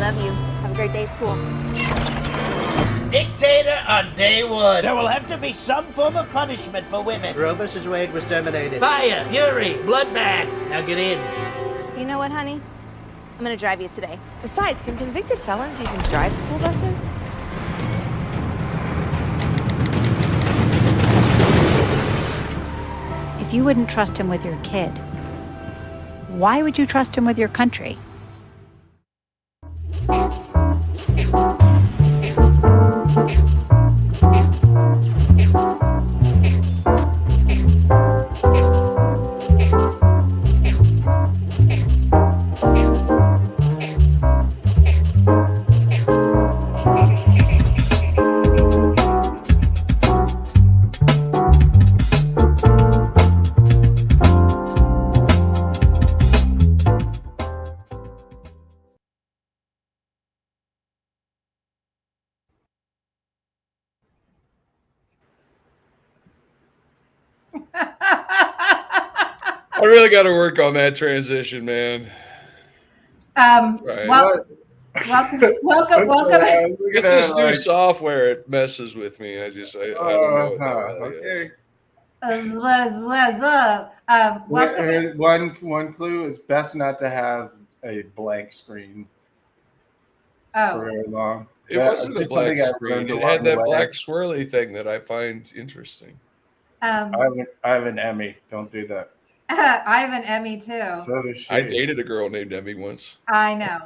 love you. Have a great day at school. Dictator on day one. There will have to be some form of punishment for women. Roe vs. Wade was terminated. Fire, fury, bloodbath. Now get in. You know what, honey? I'm gonna drive you today. Besides, can convicted felons even drive school buses? If you wouldn't trust him with your kid, why would you trust him with your country? I really got to work on that transition, man. Right. Welcome. It's this new software. It messes with me. I don't know. Okay. Welcome. One clue is best not to have a blank screen for very long. It wasn't a black screen. It had that black swirly thing that I find interesting. I have an Emmy. Don't do that. I have an Emmy too. So does she. I dated a girl named Emmy once. I know.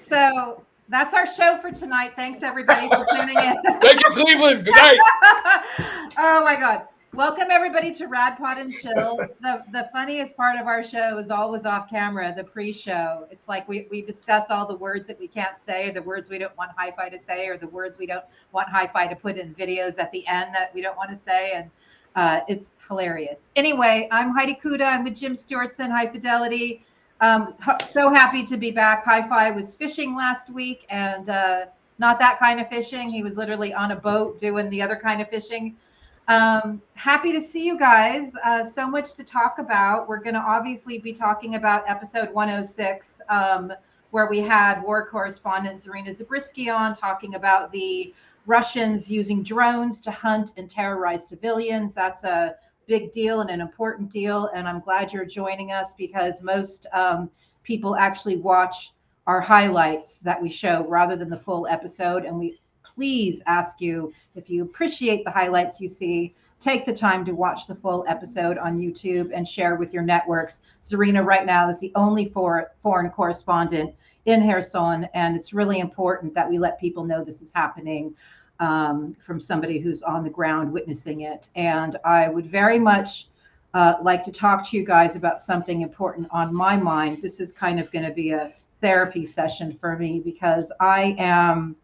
So that's our show for tonight. Thanks everybody for tuning in. Thank you, Cleveland. Good night. Oh my God. Welcome everybody to Rad Pod and Chill. The funniest part of our show is always off camera, the pre-show. It's like we discuss all the words that we can't say, the words we don't want Hi-Fi to say, or the words we don't want Hi-Fi to put in videos at the end that we don't want to say. And it's hilarious. Anyway, I'm Heidi Kuda. I'm with Jim Stewartson, High Fidelity. So happy to be back. Hi-Fi was fishing last week, and not that kind of fishing. He was literally on a boat doing the other kind of fishing. Happy to see you guys. So much to talk about. We're going to obviously be talking about episode 106, where we had war correspondent Zarina Zabriskie on talking about the Russians using drones to hunt and terrorize civilians. That's a big deal and an important deal. And I'm glad you're joining us because most people actually watch our highlights that we show rather than the full episode. And we please ask you, if you appreciate the highlights you see, take the time to watch the full episode on YouTube and share with your networks. Zarina right now is the only foreign correspondent in Kherson, and it's really important that we let people know this is happening from somebody who's on the ground witnessing it. And I would very much like to talk to you guys about something important on my mind. This is kind of going to be a therapy session for me because I am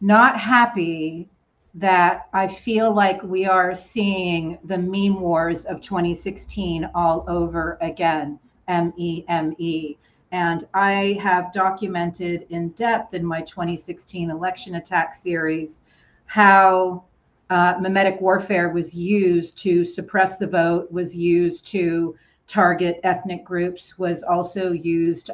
not happy that I feel like we are seeing the meme wars of 2016 all over again, M-E-M-E. And I have documented in depth in my 2016 election attack series how mimetic warfare was used to suppress the vote, was used to target ethnic groups, was also used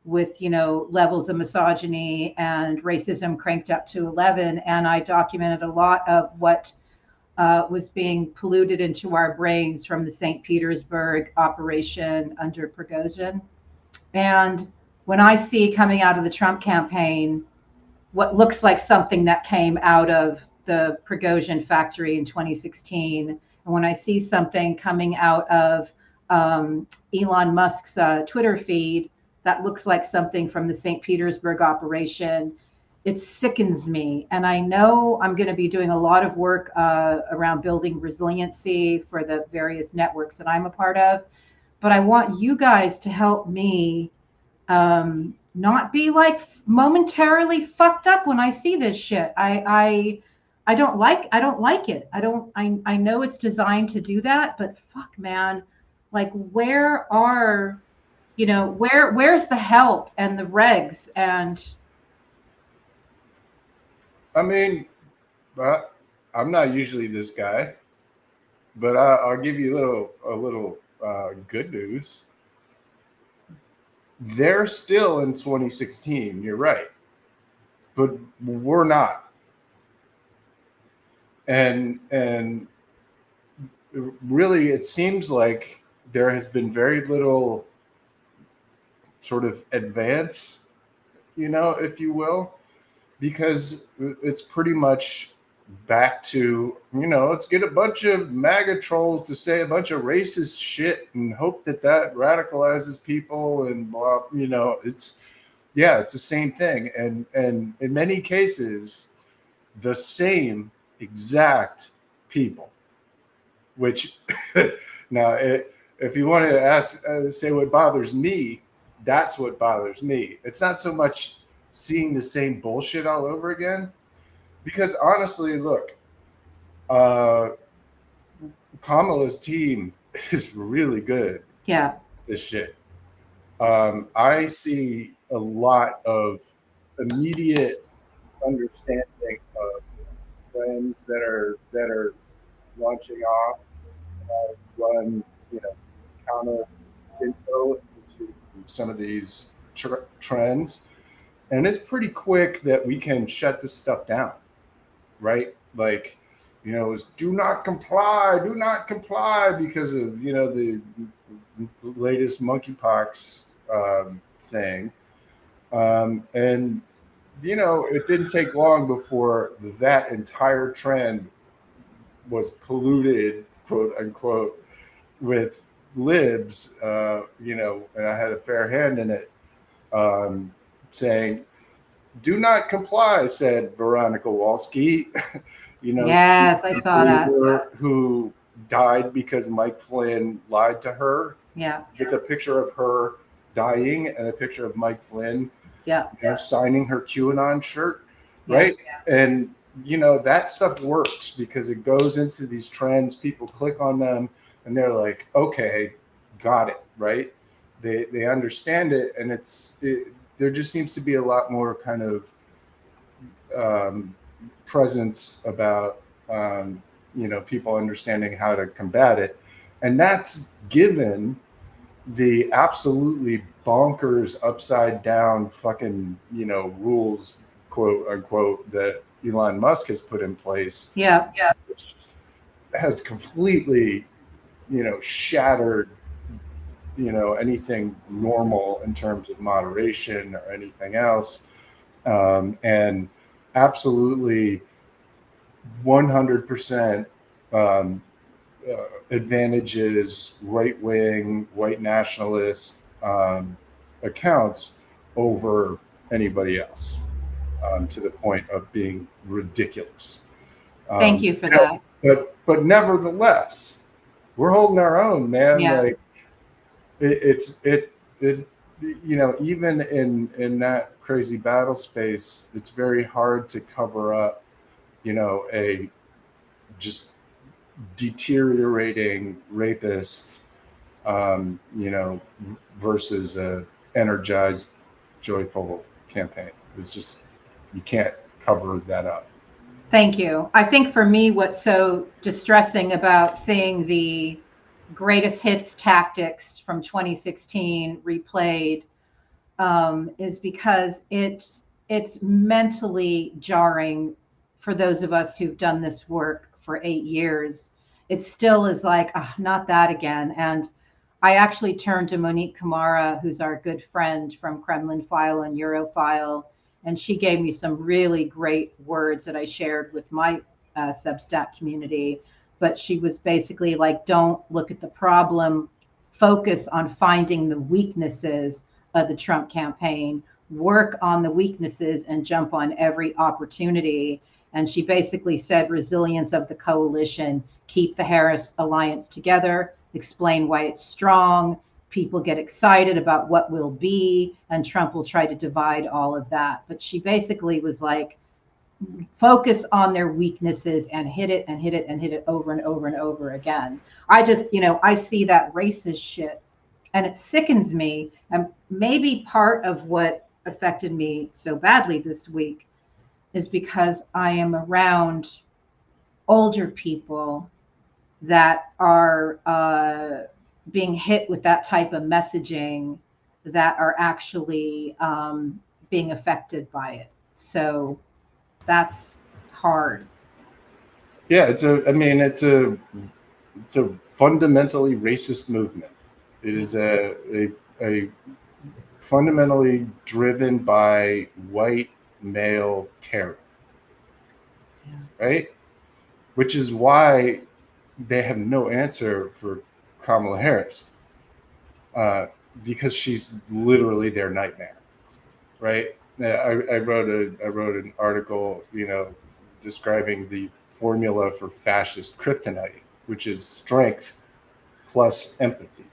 with, levels of misogyny and racism cranked up to 11. And I documented a lot of what was being polluted into our brains from the St. Petersburg operation under Prigozhin. And when I see coming out of the Trump campaign, what looks like something that came out of the Prigozhin factory in 2016, and when I see something coming out of Elon Musk's Twitter feed that looks like something from the St. Petersburg operation, it sickens me. And I know I'm going to be doing a lot of work around building resiliency for the various networks that I'm a part of. But I want you guys to help me not be like momentarily fucked up when I see this shit. I don't like it. I know it's designed to do that, but fuck, man, like where's the help and the regs? And I mean, I'm not usually this guy, but I'll give you a little good news. they're still in 2016. You're right, but we're not. And really, it seems like there has been very little sort of advance, if you will, because it's pretty much back to, let's get a bunch of MAGA trolls to say a bunch of racist shit and hope that radicalizes people and blah, it's the same thing. And in many cases, the same exact people, which now if you want to say what bothers me, that's what bothers me. It's not so much seeing the same bullshit all over again, because honestly, look, Kamala's team is really good. Yeah. This shit. I see a lot of immediate understanding of trends that are launching off, run, counter info into some of these trends. And it's pretty quick that we can shut this stuff down, right? Like, it's do not comply because of, the latest monkeypox thing. And, it didn't take long before that entire trend was polluted, quote unquote, with libs, and I had a fair hand in it, saying, do not comply, said Veronica Walsky. Yes, I saw that. Who died because Mike Flynn lied to her. Yeah. With a picture of her dying and a picture of Mike Flynn signing her QAnon shirt, right? Yeah. And, that stuff works because it goes into these trends. People click on them and they're like, okay, got it, right? They understand it, and there just seems to be a lot more kind of presence about people understanding how to combat it, and that's given the absolutely bonkers upside down fucking rules, quote unquote, that Elon Musk has put in place. Yeah, which has completely shattered anything normal in terms of moderation or anything else, and absolutely 100% advantages right-wing, white nationalist accounts over anybody else, to the point of being ridiculous. Thank you for that. But nevertheless, we're holding our own, man. Yeah. Like it even in that crazy battle space, it's very hard to cover up, a just deteriorating rapist, versus a energized, joyful campaign. It's just, you can't cover that up. Thank you. I think for me, what's so distressing about seeing the greatest hits tactics from 2016 replayed is because it's mentally jarring for those of us who've done this work for 8 years. It still is like, oh, not that again. And I actually turned to Monique Kamara, who's our good friend from Kremlin File and Europhile, and she gave me some really great words that I shared with my Substack community. But she was basically like, don't look at the problem, focus on finding the weaknesses of the Trump campaign, work on the weaknesses and jump on every opportunity. And she basically said, resilience of the coalition, keep the Harris alliance together, explain why it's strong. People get excited about what will be, and Trump will try to divide all of that. But she basically was like, focus on their weaknesses and hit it and hit it and hit it over and over and over again. I just, I see that racist shit and it sickens me. And maybe part of what affected me so badly this week is because I am around older people that are being hit with that type of messaging that are actually being affected by it. So that's hard. Yeah, it's a fundamentally racist movement. It is a fundamentally driven by white male terror, right? Which is why they have no answer for Kamala Harris, because she's literally their nightmare, right? I wrote an article, describing the formula for fascist kryptonite, which is strength plus empathy,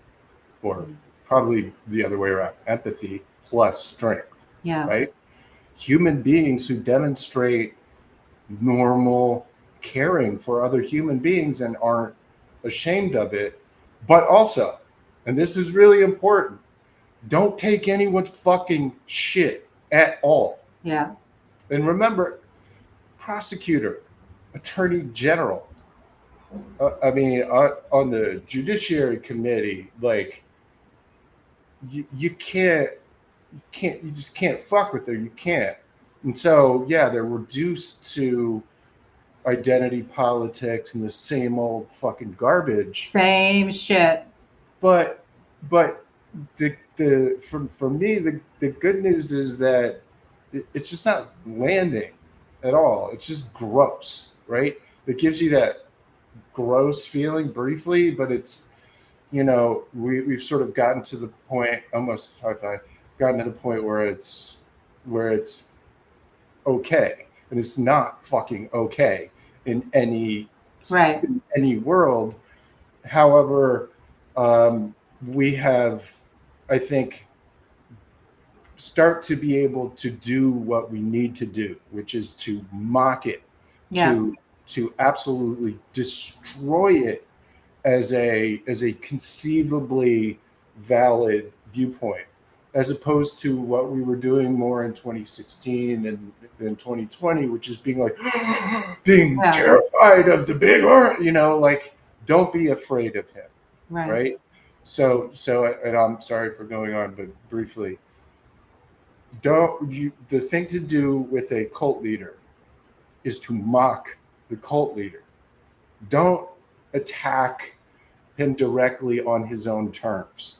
or probably the other way around, empathy plus strength. Yeah. Right? Human beings who demonstrate normal caring for other human beings and aren't ashamed of it, but also, and this is really important, don't take anyone's fucking shit at all. Yeah. And remember, prosecutor, attorney general, on the judiciary committee, like, you just can't fuck with her. You can't. And so, yeah, they're reduced to identity politics and the same old fucking garbage. Same shit. But for me, the good news is that it's just not landing at all. It's just gross, right? It gives you that gross feeling briefly, but it's, we've sort of gotten to the point, almost high-five, gotten to the point where it's okay, and it's not fucking okay in any world. However, we have, I think, start to be able to do what we need to do, which is to mock it, to absolutely destroy it as a conceivably valid viewpoint, as opposed to what we were doing more in 2016 and in 2020, which is being like, being terrified of the big like, don't be afraid of him. Right. So, and I'm sorry for going on, but briefly, the thing to do with a cult leader is to mock the cult leader. Don't attack him directly on his own terms,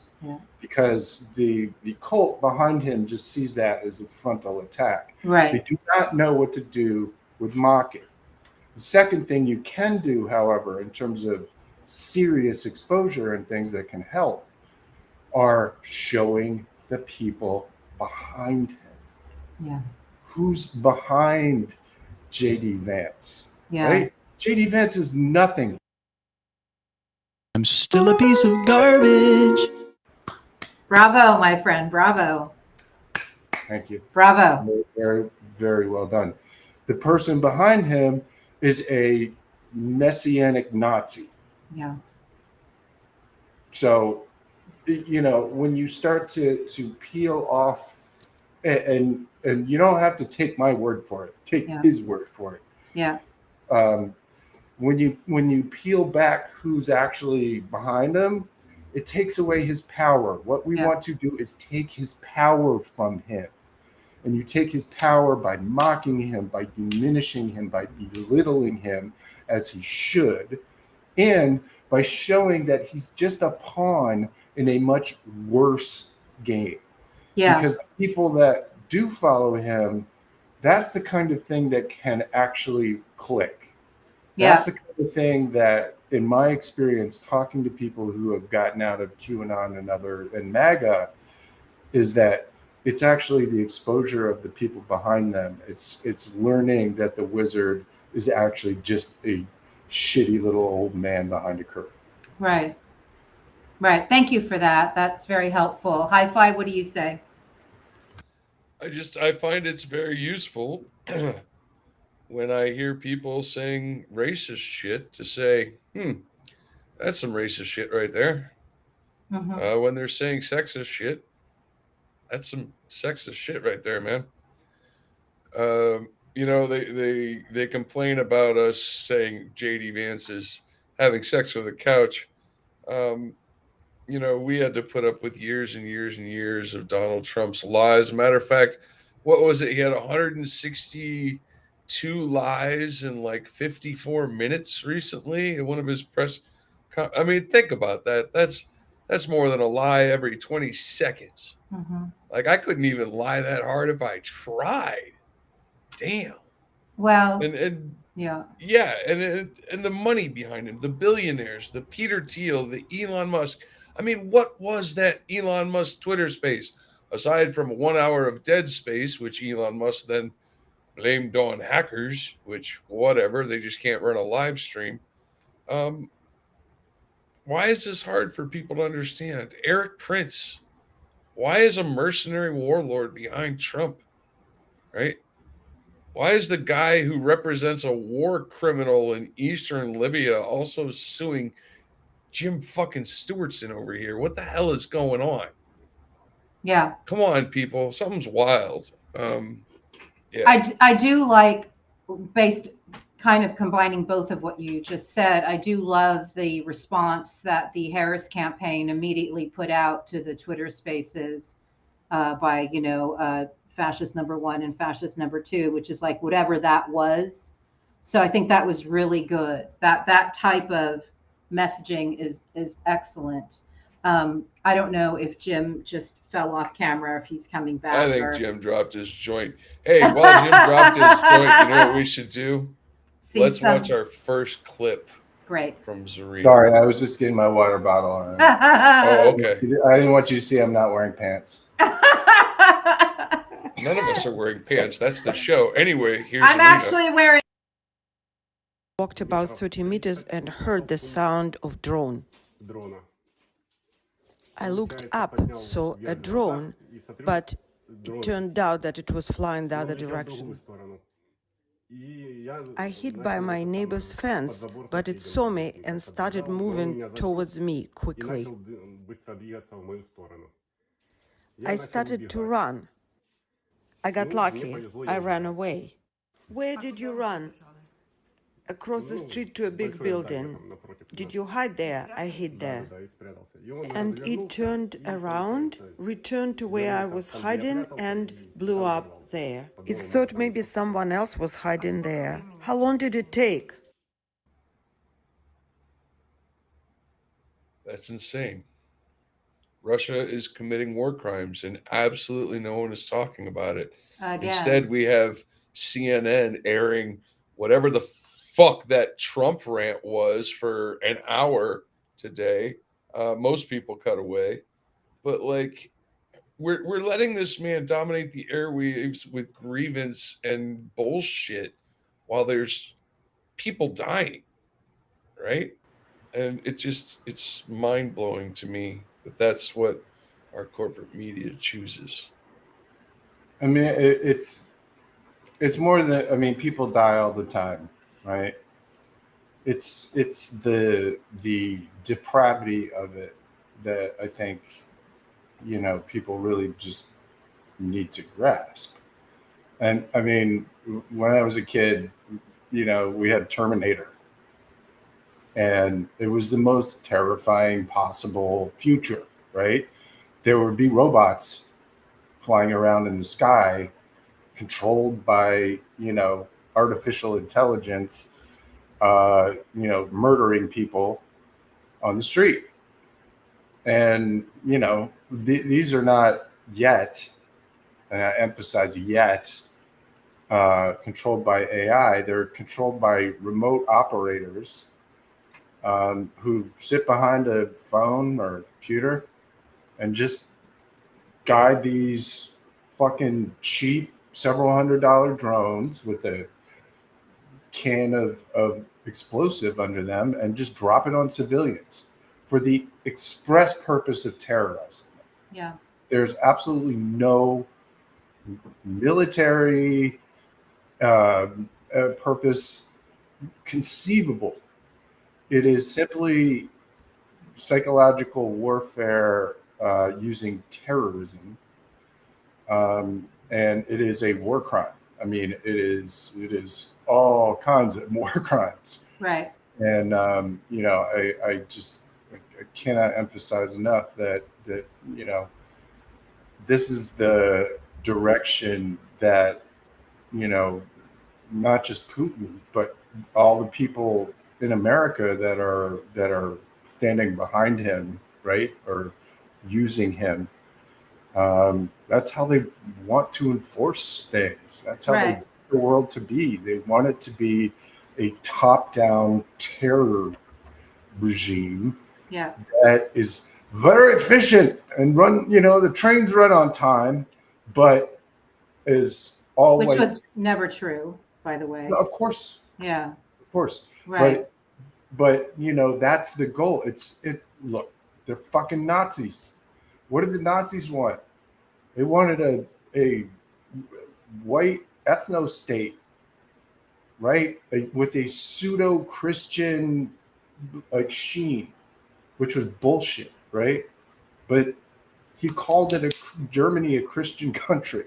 because the cult behind him just sees that as a frontal attack. Right. They do not know what to do with mocking. The second thing you can do, however, in terms of serious exposure and things that can help, are showing the people behind him. Yeah. Who's behind JD Vance? Yeah. Right? JD Vance is nothing. I'm still a piece of garbage. Bravo, my friend. Bravo. Thank you. Bravo. Very, very well done. The person behind him is a messianic Nazi. Yeah. So, when you start to peel off, and you don't have to take my word for it, take his word for it. Yeah. When you peel back who's actually behind him, it takes away his power. What we want to do is take his power from him. And you take his power by mocking him, by diminishing him, by belittling him as he should, and by showing that he's just a pawn in a much worse game. Yeah. Because the people that do follow him, that's the kind of thing that can actually click. Yeah. That's the kind of thing that, in my experience, talking to people who have gotten out of QAnon and MAGA, is that it's actually the exposure of the people behind them. It's learning that the wizard is actually just a shitty little old man behind a curtain. Right. Right. Thank you for that. That's very helpful. High Five, what do you say? I find it's very useful when I hear people saying racist shit to say, that's some racist shit right there. Mm-hmm. When they're saying sexist shit, that's some sexist shit right there, man. They complain about us saying JD Vance is having sex with a couch. we had to put up with years and years and years of Donald Trump's lies. Matter of fact, what was it? He had 162 lies in like 54 minutes recently in one of his press. I mean, think about that. That's more than a lie every 20 seconds. Mm-hmm. Like, I couldn't even lie that hard if I tried. Damn. Well, And yeah. yeah, and the money behind him, the billionaires, the Peter Thiel, the Elon Musk. I mean, what was that Elon Musk Twitter space aside from 1 hour of dead space, which Elon Musk then blamed on hackers, which whatever, they just can't run a live stream. Why is this hard for people to understand? Eric Prince, why is a mercenary warlord behind Trump? Right? Why is the guy who represents a war criminal in Eastern Libya also suing Jim fucking Stewartson over here? What the hell is going on? Yeah. Come on, people. Something's wild. Yeah. I do like, based kind of combining both of what you just said, I do love the response that the Harris campaign immediately put out to the Twitter spaces by, fascist number 1 and fascist number 2, which is like whatever that was. So I think that was really good. That type of messaging is excellent. I don't know if Jim just fell off camera, if he's coming back. I think Jim dropped his joint. Hey, while Jim dropped his joint, you know what we should do? Let's watch our first clip. Great. From Zarina. Sorry, I was just getting my water bottle on. Oh, okay. I didn't want you to see I'm not wearing pants. None of us are wearing pants. That's the show. Anyway, here's I'm Zarina. actually wearing. Walked about 30 meters and heard the sound of drone. I looked up, saw a drone, but it turned out that it was flying the other direction. I hid by my neighbor's fence, but it saw me and started moving towards me quickly. I started to run. I got lucky. I ran away. Where did you run? Across the street to a big building. Did you hide there? I hid there. And it turned around, returned to where I was hiding, and blew up there. It thought maybe someone else was hiding there. How long did it take? That's insane. Russia is committing war crimes, and absolutely no one is talking about it. Instead, we have CNN airing whatever the fuck that Trump rant was for an hour today. Most people cut away, but like we're letting this man dominate the airwaves with grievance and bullshit while there's people dying, right? And it's mind-blowing to me that that's what our corporate media chooses. I mean, it's more than, I mean, people die all the time, right? It's the depravity of it that I think, people really just need to grasp. And I mean, when I was a kid, we had Terminator, and it was the most terrifying possible future, right? There would be robots flying around in the sky, controlled by, artificial intelligence, murdering people on the street. And, these are not yet, and I emphasize yet, controlled by AI. They're controlled by remote operators who sit behind a phone or computer and just guide these fucking cheap several $100 drones with a can of explosive under them and just drop it on civilians for the express purpose of terrorizing them. Yeah. There's absolutely no military purpose conceivable. It is simply psychological warfare using terrorism, and it is a war crime. I mean, it is all kinds of war crimes. Right. And I cannot emphasize enough that this is the direction that not just Putin, but all the people in America that are standing behind him, right, or using him. That's how they want to enforce things. That's how they want the world to be. They want it to be a top-down terror regime that is very efficient and the trains run on time, but is all which was never true, by the way. Of course. Yeah. Of course. Right. But that's the goal. It's look, they're fucking Nazis. What did the Nazis want? They wanted a white ethno state, right? With a pseudo-Christian sheen, which was bullshit, right? But he called Germany a Christian country,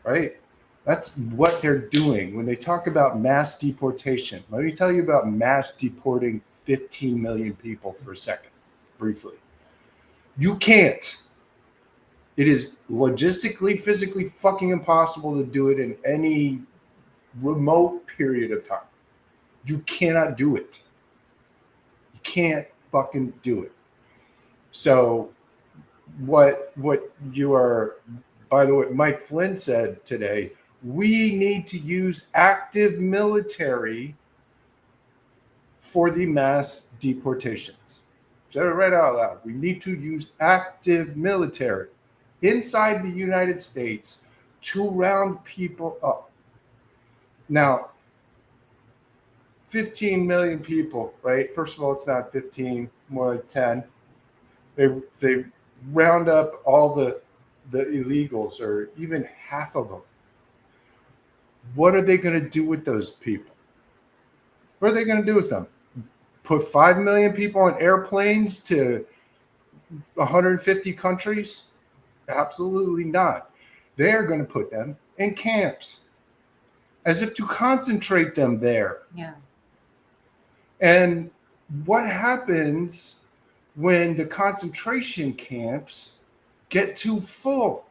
right? That's what they're doing when they talk about mass deportation. Let me tell you about mass deporting 15 million people for a second, briefly. You can't. It is logistically, physically fucking impossible to do it in any remote period of time. You cannot do it. You can't fucking do it. So what you are, by the way, Mike Flynn said today, we need to use active military for the mass deportations. Said it right out loud. We need to use active military inside the United States to round people up. Now, 15 million people, right? First of all, it's not 15, more like 10. They round up all the illegals, or even half of them. What are they going to do with those people? What are they going to do with them? Put 5 million people on airplanes to 150 countries? Absolutely not. They're going to put them in camps as if to concentrate them there. Yeah. And what happens when the concentration camps get too full?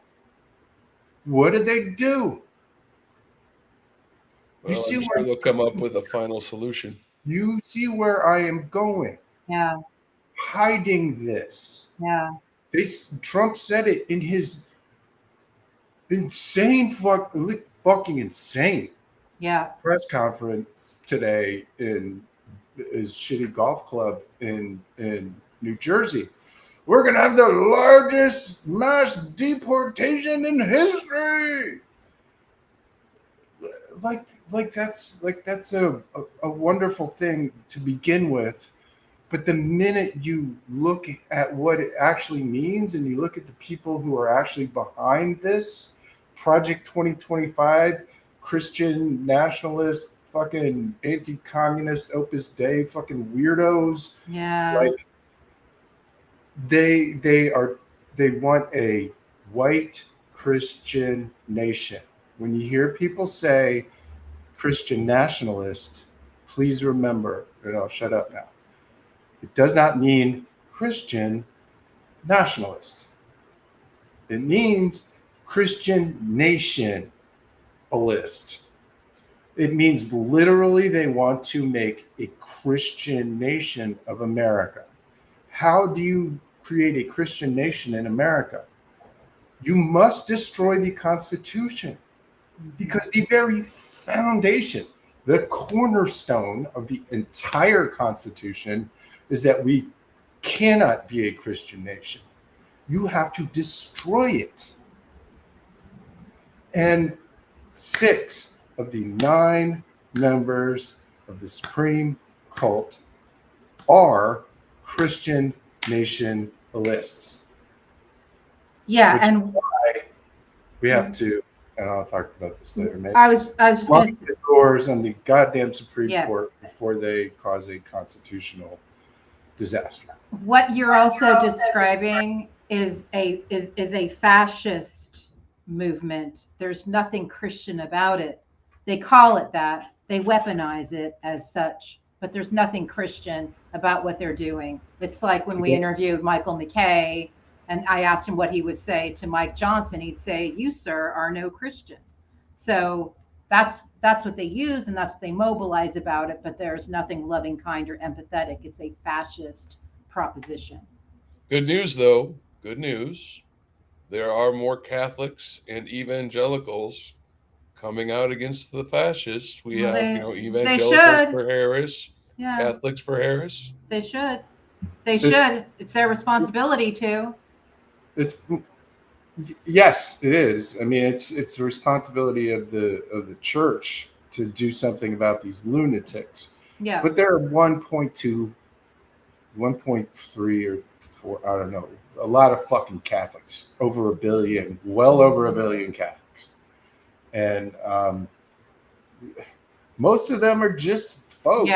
What do they do? Well, I'm sure they'll come up with a final solution. You see where I am going. Yeah. Hiding this. Yeah. Trump said it in his insane, fucking insane press conference today in his shitty golf club in New Jersey. We're going to have the largest mass deportation in history. Like that's a wonderful thing to begin with, but the minute you look at what it actually means and you look at the people who are actually behind this Project 2025, Christian nationalist, fucking anti-communist Opus Dei fucking weirdos, like they want a white Christian nation. When you hear people say Christian nationalist, please remember, and I'll shut up now. It does not mean Christian nationalist. It means Christian nationalist. It means literally they want to make a Christian nation of America. How do you create a Christian nation in America? You must destroy the Constitution. Because the very foundation, the cornerstone of the entire Constitution is that we cannot be a Christian nation. You have to destroy it. And 6 of the 9 members of the Supreme Cult are Christian nationalists. Yeah, which and is why we have to. And I'll talk about this later. Maybe. I was just lock the doors on the goddamn Supreme Court before they cause a constitutional disaster. What you're also describing is a fascist movement. There's nothing Christian about it. They call it that. They weaponize it as such. but there's nothing Christian about what they're doing. It's like when we interviewed Michael McKay, and I asked him what he would say to Mike Johnson. He'd say, "You, sir, are no Christian." So that's what they use, and that's what they mobilize about it. But there's nothing loving, kind, or empathetic. It's a fascist proposition. Good news, though. Good news. There are more Catholics and evangelicals coming out against the fascists. We have, evangelicals for Harris, Catholics for Harris. They should. They should. It's their responsibility to. Yes, it is. I mean, it's the responsibility of the church to do something about these lunatics. Yeah. But there are 1.2, 1.3 or 4, I don't know, a lot of fucking Catholics, over a billion, well over a billion Catholics. And most of them are just folks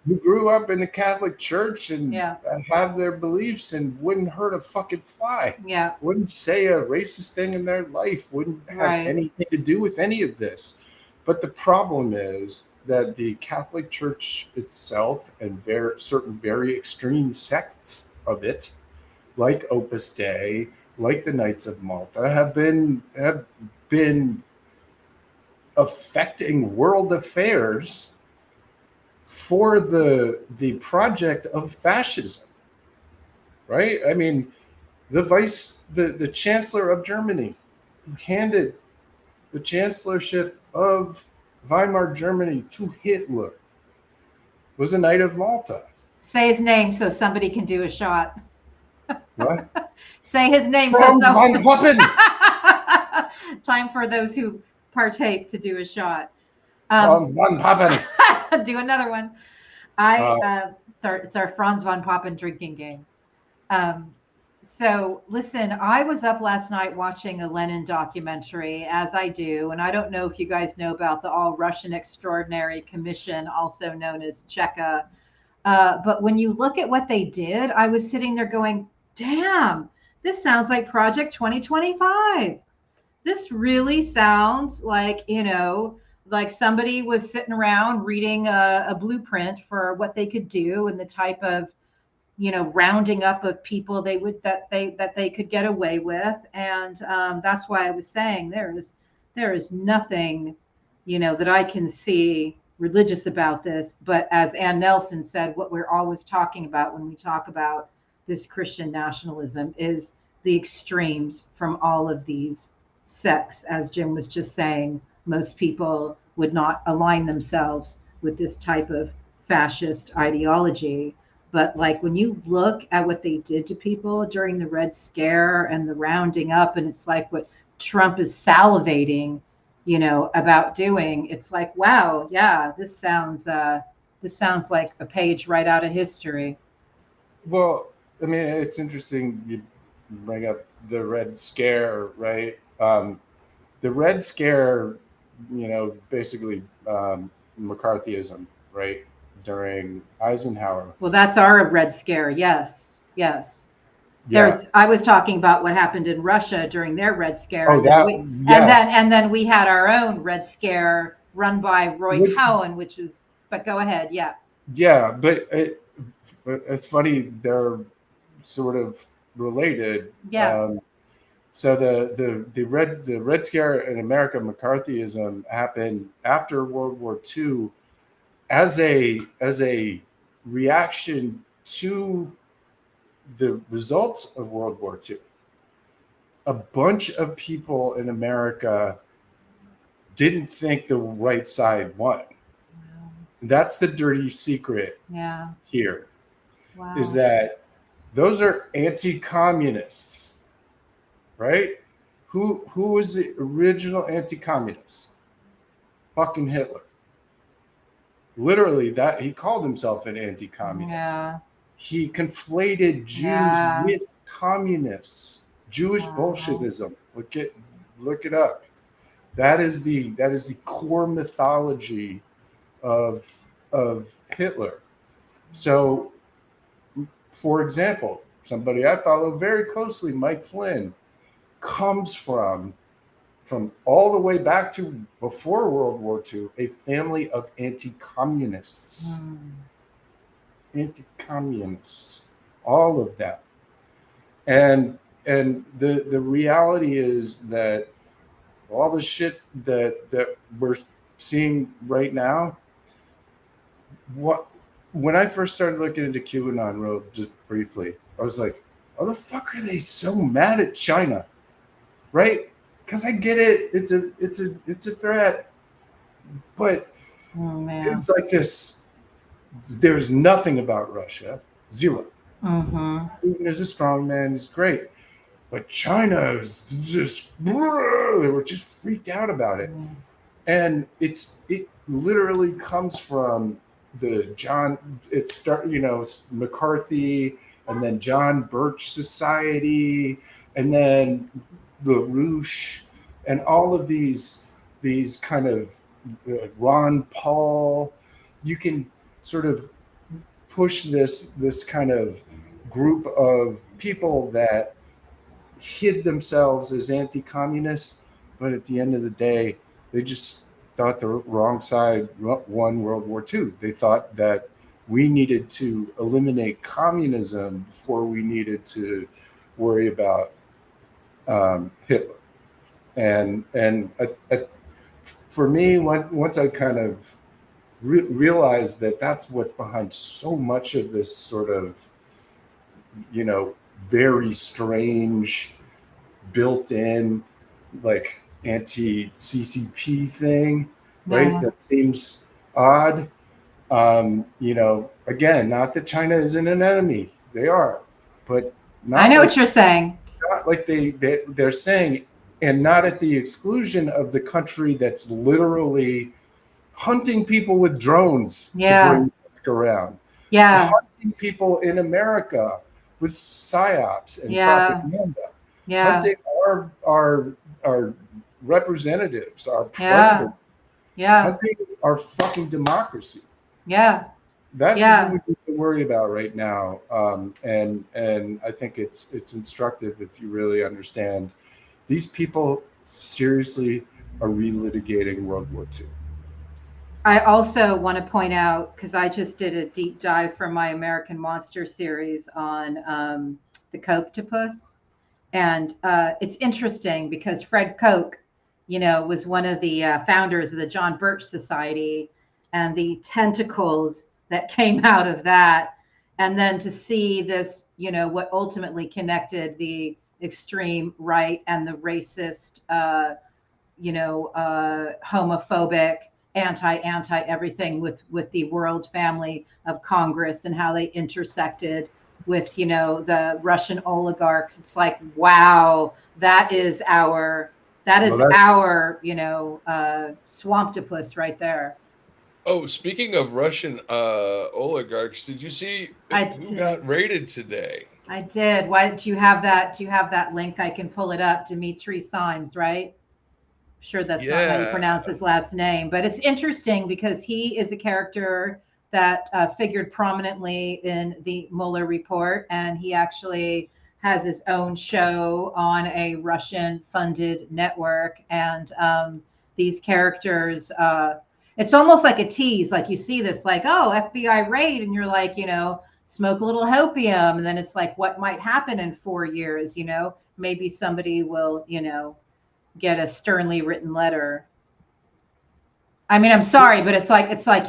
who grew up in the Catholic Church and have their beliefs and wouldn't hurt a fucking fly. Yeah. Wouldn't say a racist thing in their life, wouldn't have anything to do with any of this. But the problem is that the Catholic Church itself and certain very extreme sects of it, like Opus Dei, like the Knights of Malta, have been affecting world affairs for the project of fascism, right? I mean, the Chancellor of Germany, who handed the chancellorship of Weimar Germany to Hitler, was a Knight of Malta. Say his name so somebody can do a shot. What? Say his name. Franz von Papen. Time for those who partake to do a shot. Franz von Papen. Do another one. It's our Franz von Papen drinking game. So listen, I was up last night watching a Lenin documentary, as I do, and I don't know if you guys know about the All Russian Extraordinary Commission, also known as Cheka. But when you look at what they did, I was sitting there going, damn, this sounds like Project 2025. This really sounds like, like somebody was sitting around reading a blueprint for what they could do and the type of, rounding up of people that they could get away with. And that's why I was saying there is nothing, that I can see religious about this. But as Ann Nelson said, what we're always talking about when we talk about this Christian nationalism is the extremes from all of these sects. As Jim was just saying, most people would not align themselves with this type of fascist ideology. But like when you look at what they did to people during the Red Scare and the rounding up, and it's like what Trump is salivating, about doing, it's like, wow, yeah, this sounds like a page right out of history. Well, I mean, it's interesting you bring up the Red Scare, right? The Red Scare, basically McCarthyism, right? During Eisenhower. Well, that's our Red Scare. Yes. I was talking about what happened in Russia during their Red Scare. And then we had our own Red Scare run by Roy Cowan, but go ahead. Yeah. Yeah, but it's funny. They're sort of related. Yeah. So the Red Scare in America, McCarthyism, happened after World War II as a reaction to the results of World War II. A bunch of people in America didn't think the right side won. Wow. That's the dirty secret here. Wow. Is that those are anti-communists, right? Who was the original anti-communist? Fucking Hitler. Literally, that he called himself an anti-communist. Yeah. He conflated Jews with communists. Jewish Bolshevism. Look it up. That is the core mythology of Hitler. So, for example, somebody I follow very closely, Mike Flynn, comes from all the way back to before World War II, a family of anti-communists. anti-communists, all of that. And the reality is that all the shit that we're seeing right now, when I first started looking into QAnon Road, just briefly, I was like, how the fuck are they so mad at China? Right? Because I get it, it's a threat. But it's like this. There's nothing about Russia. Zero. Putin is a strong man. He's great. But China is just, they were just freaked out about it. And it literally comes from McCarthy, and then John Birch Society, and then the Roosh, and all of these kind of Ron Paul. You can sort of push this kind of group of people that hid themselves as anti-communists, but at the end of the day, they just thought the wrong side won World War II. They thought that we needed to eliminate communism before we needed to worry about Hitler. And for me, once I kind of realized that that's what's behind so much of this sort of, very strange, built-in, like anti-CCP thing, right? That seems odd. Again, not that China isn't an enemy; they are, but not. I know what you're saying. Not like they're saying, and not at the exclusion of the country that's literally hunting people with drones to bring back around. Hunting people in America with psyops and propaganda. Hunting our representatives, our presidents. Hunting our fucking democracy. That's what we need to worry about right now. And I think it's instructive if you really understand these people seriously are relitigating World War II. I also want to point out, because I just did a deep dive for my American Monster series on the Cocktopus. And it's interesting because Fred Koch, was one of the founders of the John Birch Society, and the tentacles that came out of that. And then to see this, what ultimately connected the extreme right and the racist, homophobic, anti everything with the world family of Congress, and how they intersected with, the Russian oligarchs. It's like, wow, that is our swamptopus right there. Oh, speaking of Russian oligarchs, did you see who got raided today? I did. Why do you have that? Do you have that link? I can pull it up. Dmitry Simes, right? I'm sure that's not how you pronounce his last name, but it's interesting because he is a character that figured prominently in the Mueller report, and he actually has his own show on a Russian-funded network. And these characters, it's almost like a tease. Like you see this, like, oh, FBI raid, and you're like, smoke a little hopium, and then it's like, what might happen in 4 years? Maybe somebody will, get a sternly written letter. I mean, I'm sorry, but it's like,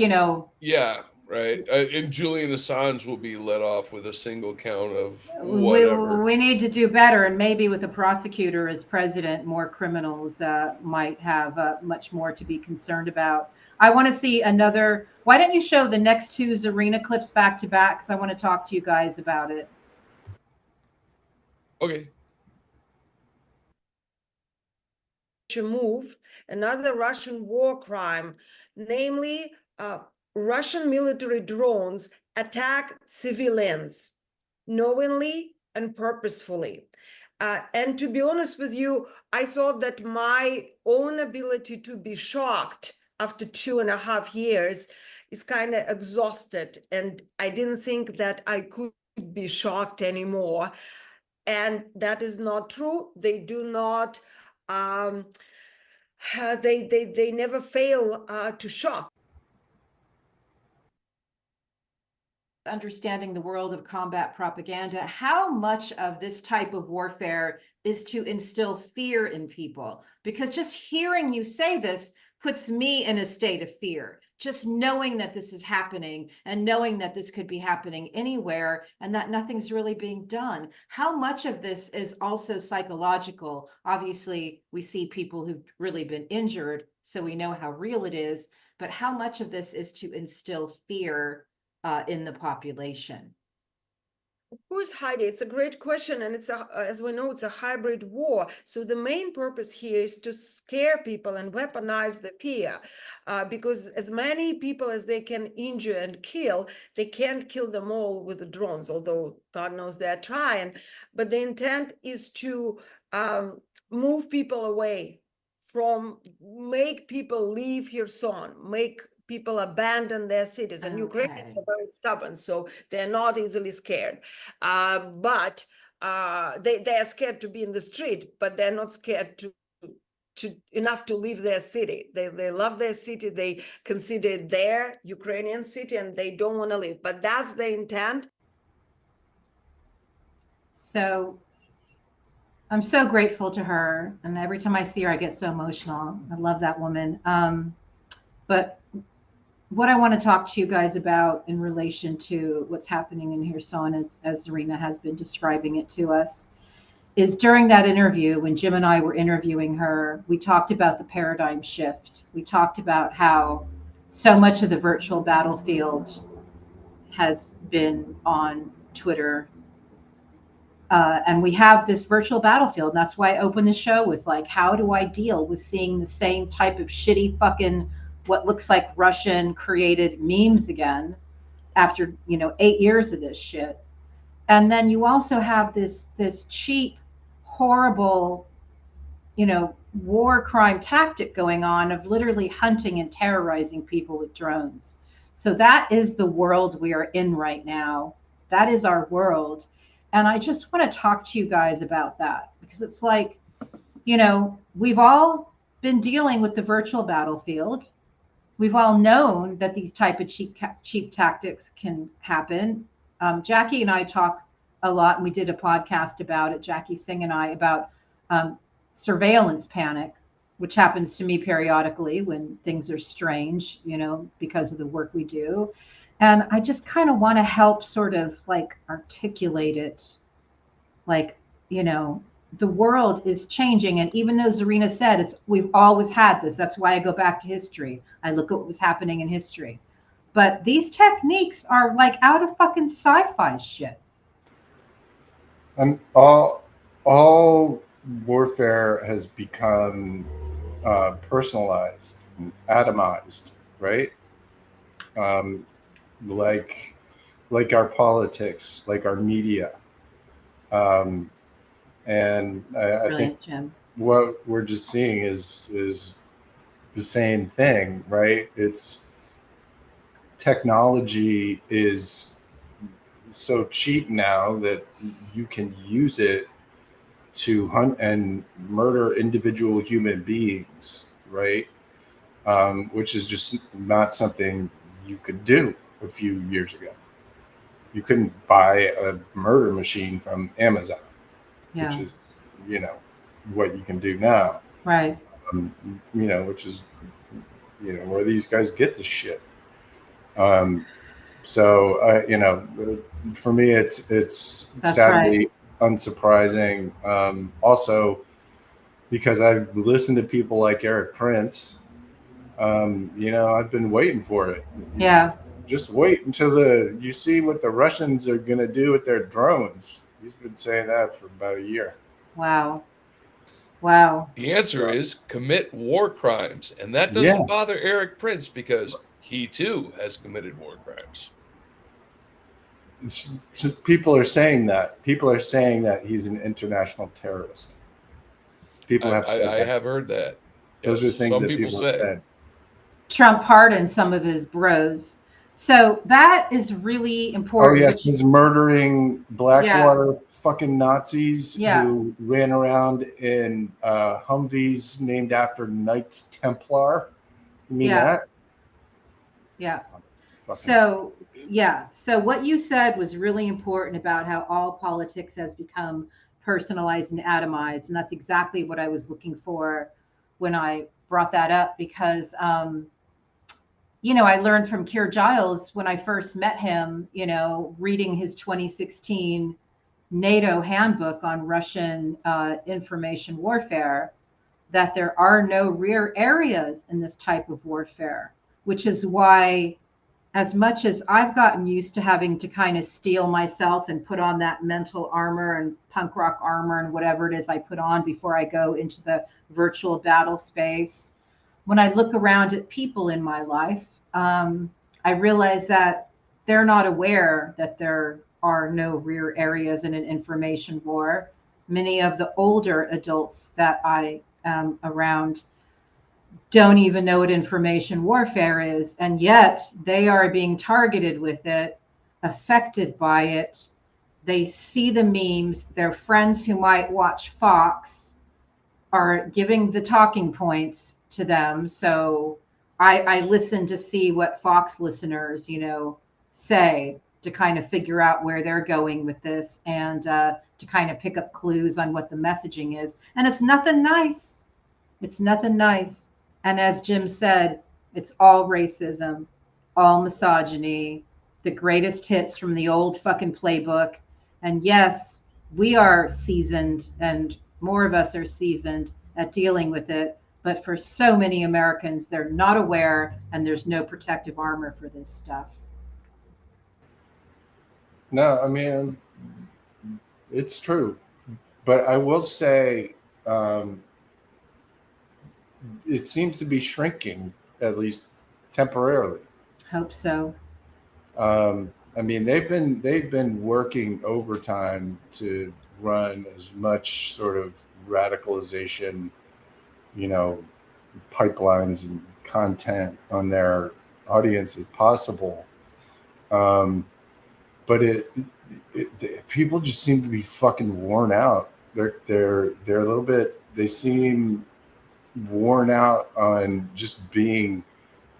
Yeah, right. And Julian Assange will be let off with a single count of whatever. We need to do better. And maybe with a prosecutor as president, more criminals might have much more to be concerned about. I want to see another. Why don't you show the next two Zarina clips back to back? Because I want to talk to you guys about it. Okay. Move, another Russian war crime, namely Russian military drones attack civilians knowingly and purposefully. And to be honest with you, I thought that my own ability to be shocked after 2.5 years is kind of exhausted. And I didn't think that I could be shocked anymore. And that is not true. They do not, they never fail to shock. understanding the world of combat propaganda, how much of this type of warfare is to instill fear in people? Because just hearing you say this puts me in a state of fear. Just knowing that this is happening and knowing that this could be happening anywhere and that nothing's really being done. How much of this is also psychological? Obviously, we see people who've really been injured, so we know how real it is, but how much of this is to instill fear in the population? Of course, Heidi, it's a great question, and as we know, it's a hybrid war. So the main purpose here is to scare people and weaponize the fear, because as many people as they can injure and kill, they can't kill them all with the drones, although God knows they're trying. But the intent is to move people away make people leave Kherson, make people abandon their cities, and Ukrainians are very stubborn, so they're not easily scared. But they are scared to be in the street, but they're not scared to enough to leave their city. They love their city. They consider it their Ukrainian city, and they don't want to leave. But that's the intent. So I'm so grateful to her, and every time I see her, I get so emotional. I love that woman. But what I want to talk to you guys about in relation to what's happening in Kherson, as Zarina has been describing it to us, is during that interview, when Jim and I were interviewing her, we talked about the paradigm shift. We talked about how so much of the virtual battlefield has been on Twitter. And we have this virtual battlefield. And that's why I opened the show with, like, how do I deal with seeing the same type of shitty fucking what looks like Russian created memes again after 8 years of this shit. And then you also have this cheap, horrible, war crime tactic going on of literally hunting and terrorizing people with drones. So that is the world we are in right now. That is our world. And I just want to talk to you guys about that, because it's like, we've all been dealing with the virtual battlefield. We've all known that these type of cheap tactics can happen. Jackie and I talk a lot, and we did a podcast about it, Jackie Singh and I, about surveillance panic, which happens to me periodically when things are strange, because of the work we do. And I just kind of want to help sort of like articulate it, like, the world is changing. And even though Zarina said we've always had this, that's why I go back to history. I look at what was happening in history. But these techniques are like out of fucking sci-fi shit. And all warfare has become personalized and atomized, right? Like our politics, like our media. And I think Jim, what we're just seeing is the same thing, right? It's technology is so cheap now that you can use it to hunt and murder individual human beings, right? Which is just not something you could do a few years ago. You couldn't buy a murder machine from Amazon. Yeah. Which is, what you can do now. Right. Which is, where these guys get this shit. So, for me, it's That's sadly right. unsurprising. Also, because I've listened to people like Eric Prince, I've been waiting for it. Yeah. Just wait until you see what the Russians are going to do with their drones. He's been saying that for about a year. Wow. The answer is commit war crimes. And that doesn't bother Eric Prince, because he too has committed war crimes. People are saying that. People are saying that he's an international terrorist. People have said I have heard that. Those are things that people have said. Trump pardoned some of his bros. So that is really important. Oh, yes. He's murdering Blackwater fucking Nazis who ran around in Humvees named after Knights Templar. You mean that? Yeah. So, yeah. So what you said was really important about how all politics has become personalized and atomized. And that's exactly what I was looking for when I brought that up, because, I learned from Keir Giles when I first met him, reading his 2016 NATO handbook on Russian information warfare, that there are no rear areas in this type of warfare, which is why, as much as I've gotten used to having to kind of steel myself and put on that mental armor and punk rock armor and whatever it is I put on before I go into the virtual battle space, when I look around at people in my life, I realize that they're not aware that there are no rear areas in an information war. Many of the older adults that I am around don't even know what information warfare is, and yet they are being targeted with it, affected by it. They see the memes. Their friends who might watch Fox are giving the talking points to them. So I listen to see what Fox listeners, say, to kind of figure out where they're going with this, and to kind of pick up clues on what the messaging is. And it's nothing nice. It's nothing nice. And as Jim said, it's all racism, all misogyny, the greatest hits from the old fucking playbook. And yes, we are seasoned, and more of us are seasoned at dealing with it. But for so many Americans, they're not aware, and there's no protective armor for this stuff. No, I mean, it's true. But I will say, it seems to be shrinking, at least temporarily. Hope so. I mean, they've been working overtime to run as much sort of radicalization, pipelines and content on their audience as possible. But people just seem to be fucking worn out. They're a little bit. They seem worn out on just being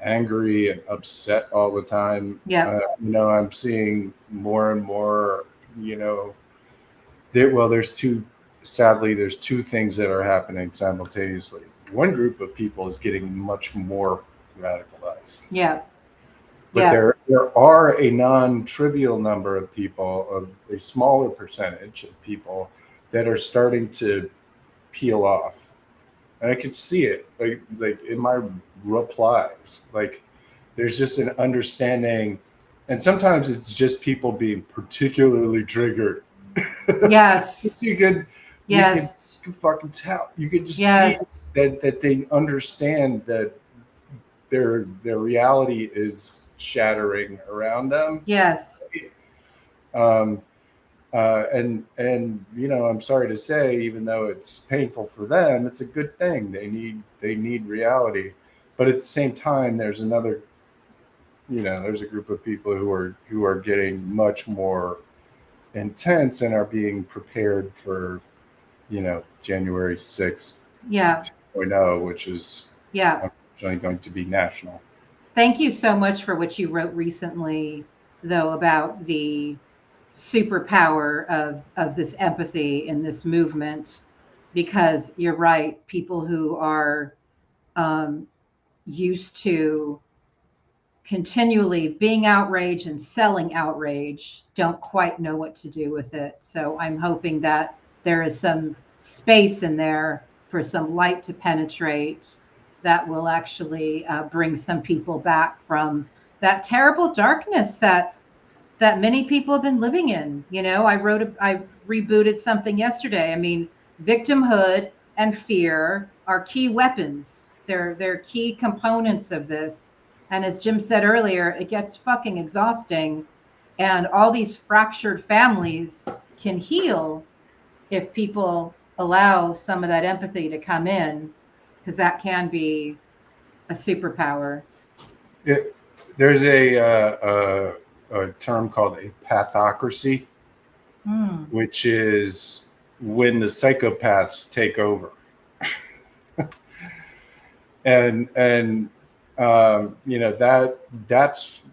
angry and upset all the time. Yeah. I'm seeing more and more, there's two things that are happening simultaneously. One group of people is getting much more radicalized. Yeah. But there are a non-trivial number of people, a smaller percentage of people that are starting to peel off. And I could see it like in my replies. Like there's just an understanding, and sometimes it's just people being particularly triggered. Yes. You can fucking tell. You can just see that they understand that their reality is shattering around them. Yes. And I'm sorry to say, even though it's painful for them, it's a good thing. They need reality, but at the same time, there's another, there's a group of people who are getting much more intense and are being prepared for, January 6th, 2.0, which is unfortunately going to be national. Thank you so much for what you wrote recently, though, about the superpower of this empathy in this movement, because you're right, people who are used to continually being outraged and selling outrage don't quite know what to do with it. So I'm hoping that there is some space in there for some light to penetrate that will actually bring some people back from that terrible darkness that many people have been living in. I rebooted something yesterday. I mean, victimhood and fear are key weapons. They're key components of this. And as Jim said earlier, it gets fucking exhausting. And all these fractured families can heal if people allow some of that empathy to come in, because that can be a superpower. There's a term called a pathocracy, which is when the psychopaths take over. and that's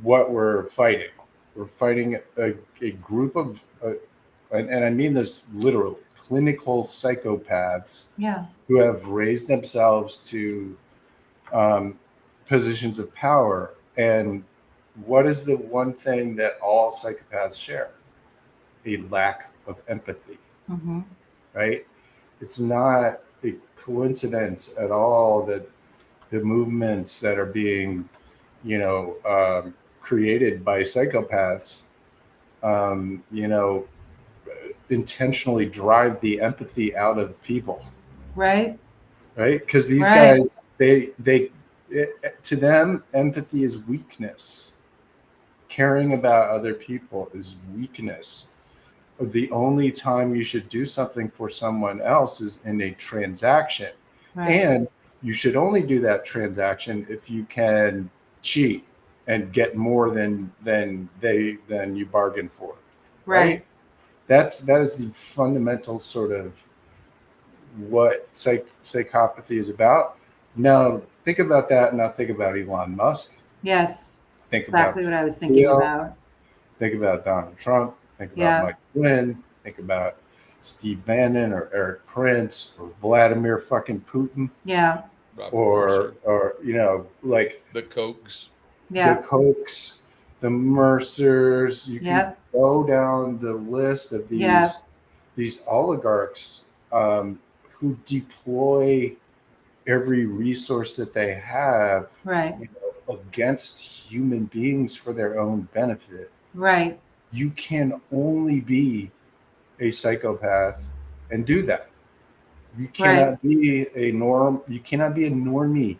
what we're fighting. We're fighting a group of, and I mean this literally, clinical psychopaths who have raised themselves to positions of power. And what is the one thing that all psychopaths share? A lack of empathy, right? It's not a coincidence at all that the movements that are being, created by psychopaths, intentionally drive the empathy out of people. Right. Because these guys, they to them, empathy is weakness. Caring about other people is weakness. The only time you should do something for someone else is in a transaction. And you should only do that transaction if you can cheat and get more than you bargained for. Right. That is the fundamental sort of what psychopathy is about. Now think about that, and now think about Elon Musk. Yes. Think exactly about what I was thinking Thiel. about. Think about Donald Trump. Think about Mike Flynn. Think about Steve Bannon or Eric Prince or Vladimir fucking Putin. Yeah. Or like the Kochs. Yeah. The Kochs, the Mercers. You can go down the list of these oligarchs who deploy every resource that they have against human beings for their own benefit. Right. You can only be a psychopath and do that. You cannot be a norm. You cannot be a normie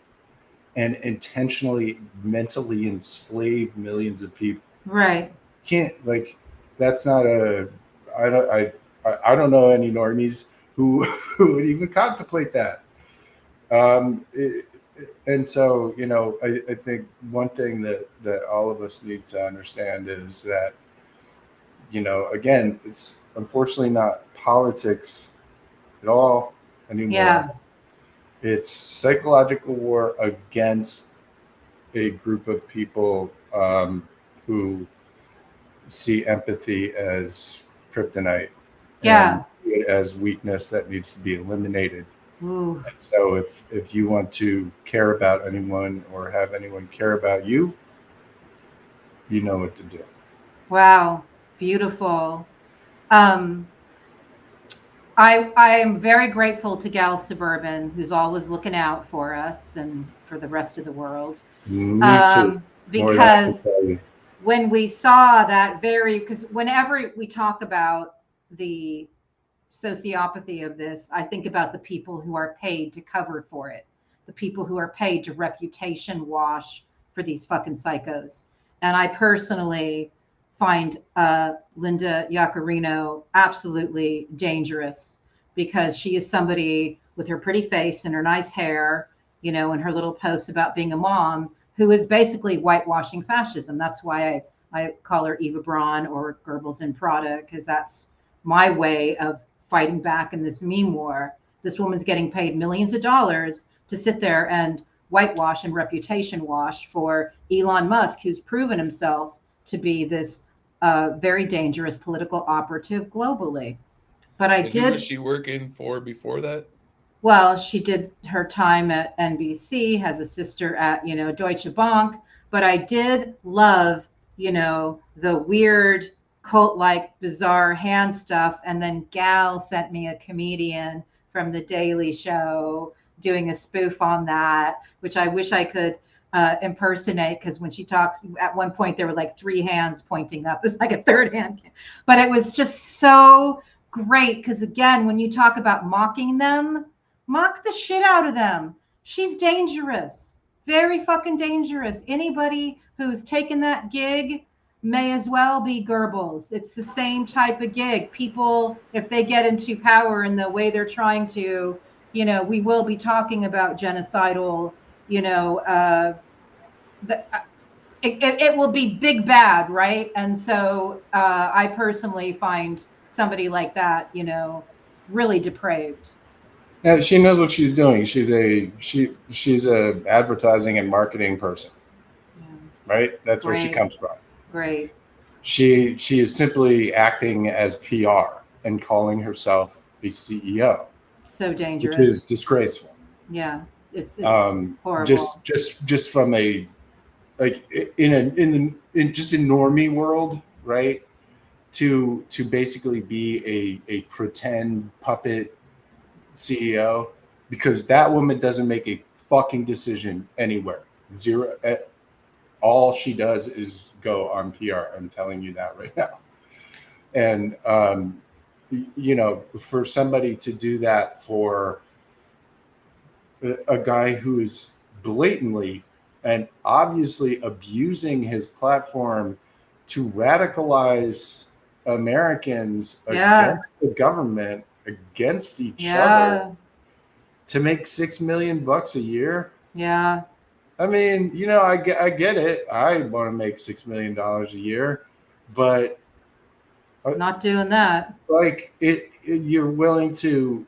and intentionally mentally enslave millions of people. Right. Can't, like, that's not a, I don't know any normies who would even contemplate that. And so, I think one thing that all of us need to understand is that, again, it's unfortunately not politics at all anymore. Yeah. It's psychological war against a group of people who see empathy as kryptonite. Yeah. And as weakness that needs to be eliminated. Ooh. And so if you want to care about anyone or have anyone care about you, you know what to do. Wow. Beautiful. I am very grateful to Gal Suburban, who's always looking out for us and for the rest of the world. Me too. Because when we saw that because whenever we talk about the sociopathy of this, I think about the people who are paid to cover for it, the people who are paid to reputation wash for these fucking psychos. And I personally find Linda Yaccarino absolutely dangerous, because she is somebody with her pretty face and her nice hair, and her little posts about being a mom, who is basically whitewashing fascism. That's why I call her Eva Braun or Goebbels in Prada, because that's my way of fighting back in this meme war. This woman's getting paid millions of dollars to sit there and whitewash and reputation wash for Elon Musk, who's proven himself to be this very dangerous political operative globally. But who was she working for before that? Well, she did her time at NBC, has a sister at, Deutsche Bank. But I did love, the weird cult-like bizarre hand stuff. And then Gal sent me a comedian from The Daily Show doing a spoof on that, which I wish I could impersonate, because when she talks, at one point there were like 3 hands pointing up. It's like a third hand, but it was just so great, because again, when you talk about mocking them, mock the shit out of them. She's dangerous, very fucking dangerous. Anybody who's taken that gig may as well be Goebbels. It's the same type of gig. People, if they get into power in the way they're trying to, we will be talking about genocidal, it will be big bad, right? And so I personally find somebody like that, really depraved. Yeah, she knows what she's doing. She's a advertising and marketing person. right? That's where she Right. comes from. Great. She is simply acting as PR and calling herself a CEO, So which dangerous. is disgraceful. Yeah. It's horrible. Just from a like in normie world, right? To basically be a pretend puppet CEO, because that woman doesn't make a fucking decision anywhere. Zero. All she does is go on PR. I'm telling you that right now. And for somebody to do that for a guy who is blatantly and obviously abusing his platform to radicalize Americans against the government, against each other, to make $6 million a year. Yeah. I mean, I get it. I want to make $6 million a year, but not doing that. Like you're willing to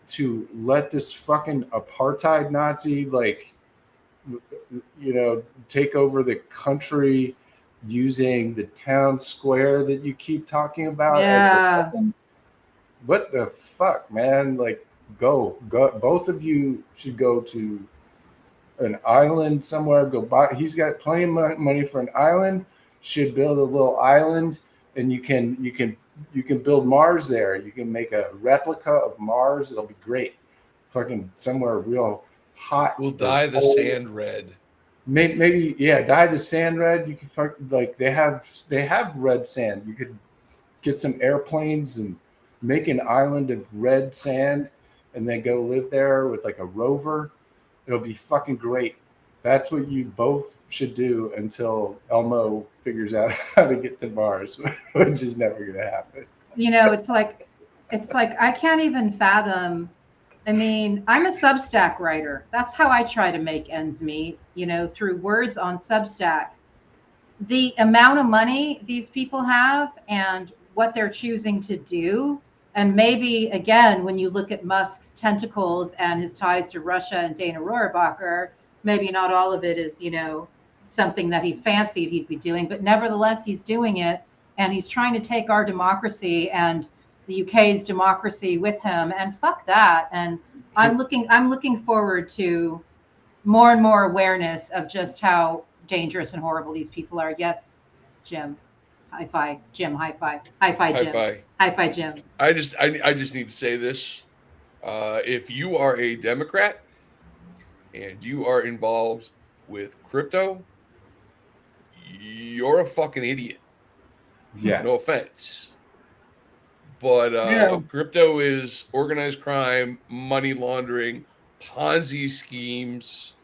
let this fucking apartheid Nazi take over the country using the town square that you keep talking about as the weapon? What the fuck, man? Like, go. Both of you should go to an island somewhere. Go buy. He's got plenty of money for an island. Should build a little island, and you can build Mars there. You can make a replica of Mars. It'll be great. Fucking somewhere real hot. We'll dye the sand red. Maybe dye the sand red. You can they have red sand. You could get some airplanes and make an island of red sand, and then go live there with like a rover. It'll be fucking great. That's what you both should do until Elmo figures out how to get to Mars, which is never going to happen. It's like I can't even fathom. I mean, I'm a Substack writer. That's how I try to make ends meet, through words on Substack. The amount of money these people have and what they're choosing to do. And maybe, again, when you look at Musk's tentacles and his ties to Russia and Dana Rohrabacher, maybe not all of it is, something that he fancied he'd be doing, but nevertheless, he's doing it. And he's trying to take our democracy and the UK's democracy with him, and fuck that. And I'm looking forward to more and more awareness of just how dangerous and horrible these people are. Yes, Jim. High five, Jim. High five. High five, Jim. High five, Jim. I just need to say this. If you are a Democrat and you are involved with crypto, you're a fucking idiot. Yeah. No offense. But crypto is organized crime, money laundering, Ponzi schemes,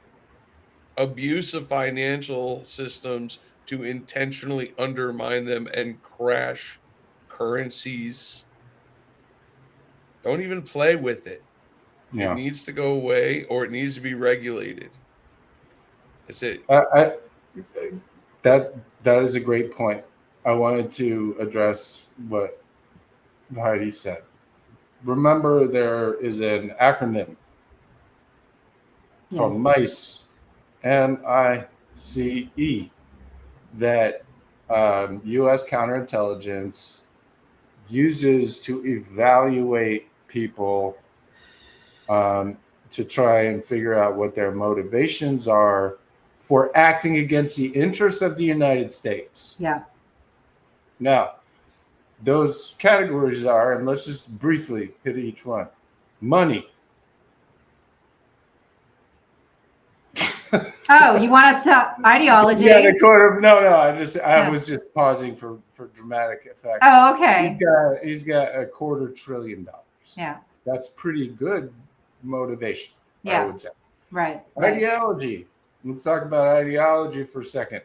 abuse of financial systems to intentionally undermine them and crash currencies. Don't even play with it. Yeah. It needs to go away, or it needs to be regulated. That's it. That is a great point. I wanted to address what Heidi said. Remember, there is an acronym called MICE, MICE, that U.S. counterintelligence uses to evaluate people to try and figure out what their motivations are for acting against the interests of the United States. Yeah. Now, those categories are, and let's just briefly hit each one. Money. Oh, you want us to ideology? Yeah, I was just pausing for dramatic effect. Oh, okay. He's got $250 billion. Yeah. That's pretty good motivation, yeah. I would say. Right. Ideology. Let's talk about ideology for a second.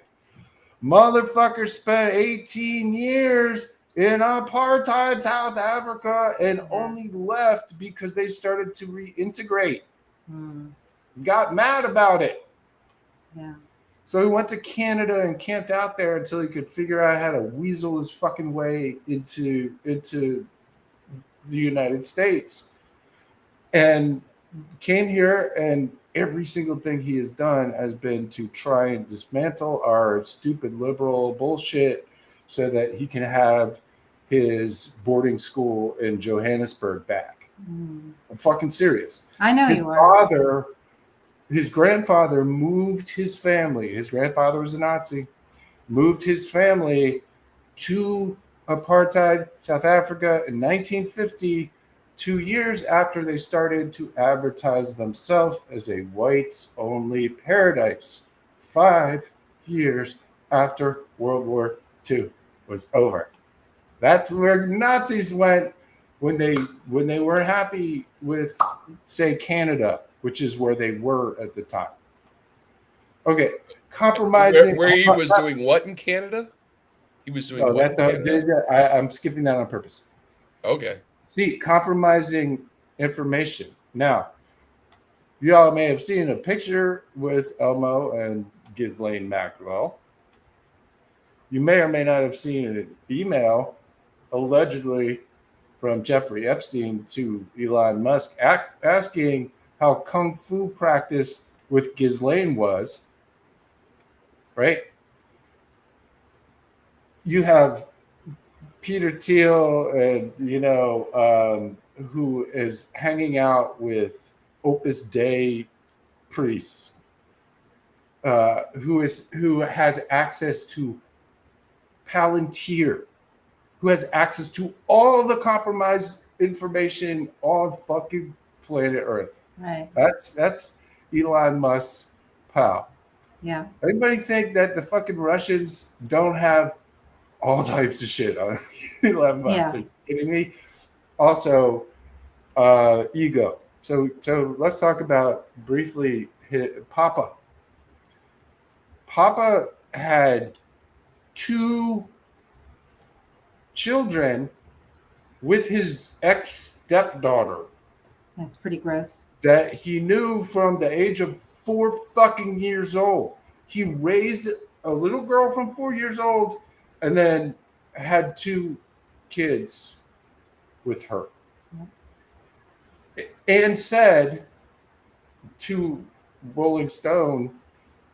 Motherfucker spent 18 years in apartheid South Africa and only left because they started to reintegrate. Got mad about it. Yeah. So he went to Canada and camped out there until he could figure out how to weasel his fucking way into the United States. And came here and every single thing he has done has been to try and dismantle our stupid liberal bullshit so that he can have his boarding school in Johannesburg back. I'm fucking serious. I know His you are. father, his grandfather moved his family. His grandfather was a Nazi, moved his family to apartheid South Africa in 1950, 2 years after they started to advertise themselves as a whites-only paradise, 5 years after World War II was over. That's where Nazis went when they weren't happy with, say, Canada, which is where they were at the time. Okay, compromising. Where he was doing what in Canada? He was doing what in Canada? I'm skipping that on purpose. Okay. See, compromising information. Now, you all may have seen a picture with Elmo and Ghislaine Maxwell. You may or may not have seen an email allegedly from Jeffrey Epstein to Elon Musk asking how kung fu practice with Ghislaine was, right? You have Peter Thiel, and who is hanging out with Opus Dei priests, who has access to Palantir, who has access to all the compromised information on fucking planet Earth. Right. That's Elon Musk's pal. Yeah. Anybody think that the fucking Russians don't have all types of shit on Elon Musk? Yeah. Are you kidding me? Also, ego. So let's talk about briefly Papa. Papa had 2 children with his ex-stepdaughter. That's pretty gross. That he knew from the age of 4 fucking years old. He raised a little girl from 4 years old and then had 2 kids with her. And said to Rolling Stone,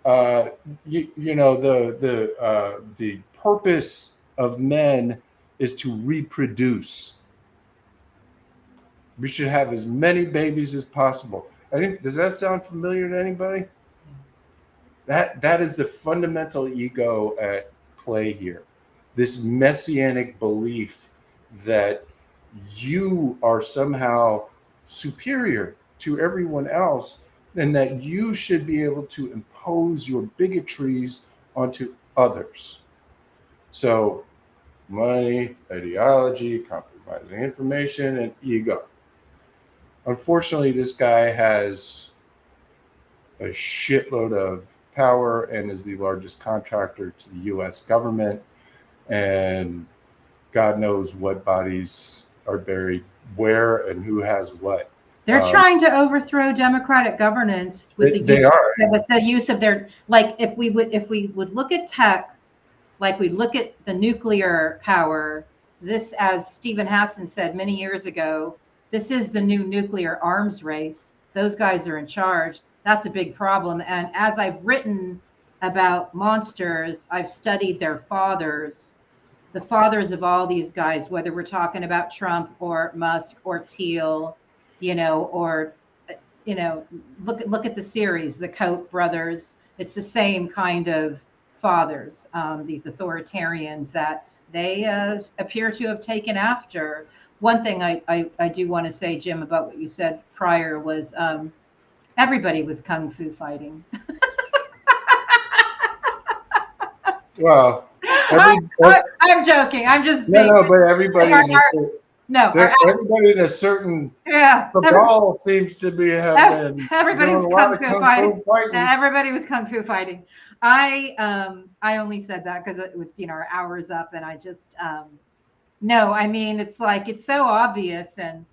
the purpose of men is to reproduce. We should have as many babies as possible. Does that sound familiar to anybody? That is the fundamental ego at play here. This messianic belief that you are somehow superior to everyone else and that you should be able to impose your bigotries onto others. So money, ideology, compromising information, and ego. Unfortunately, this guy has a shitload of power and is the largest contractor to the U.S. government. And God knows what bodies are buried where and who has what. They're trying to overthrow democratic governance with the use of their, like, if we would look at tech, like we look at the nuclear power, this, as Stephen Hassan said many years ago, this is the new nuclear arms race. Those guys are in charge. That's a big problem. And as I've written about monsters, I've studied their fathers, the fathers of all these guys, whether we're talking about Trump or Musk or Thiel, look at the series, the Koch brothers. It's the same kind of fathers, these authoritarians that they appear to have taken after. One thing I do want to say, Jim, about what you said prior was everybody was kung fu fighting. Well, I'm joking. I'm just but everybody everybody in a certain cabal seems to be having everybody's kung fu fighting. Everybody was kung fu fighting. I only said that because it's our hour's up, and I just no, I mean, it's like, it's so obvious. And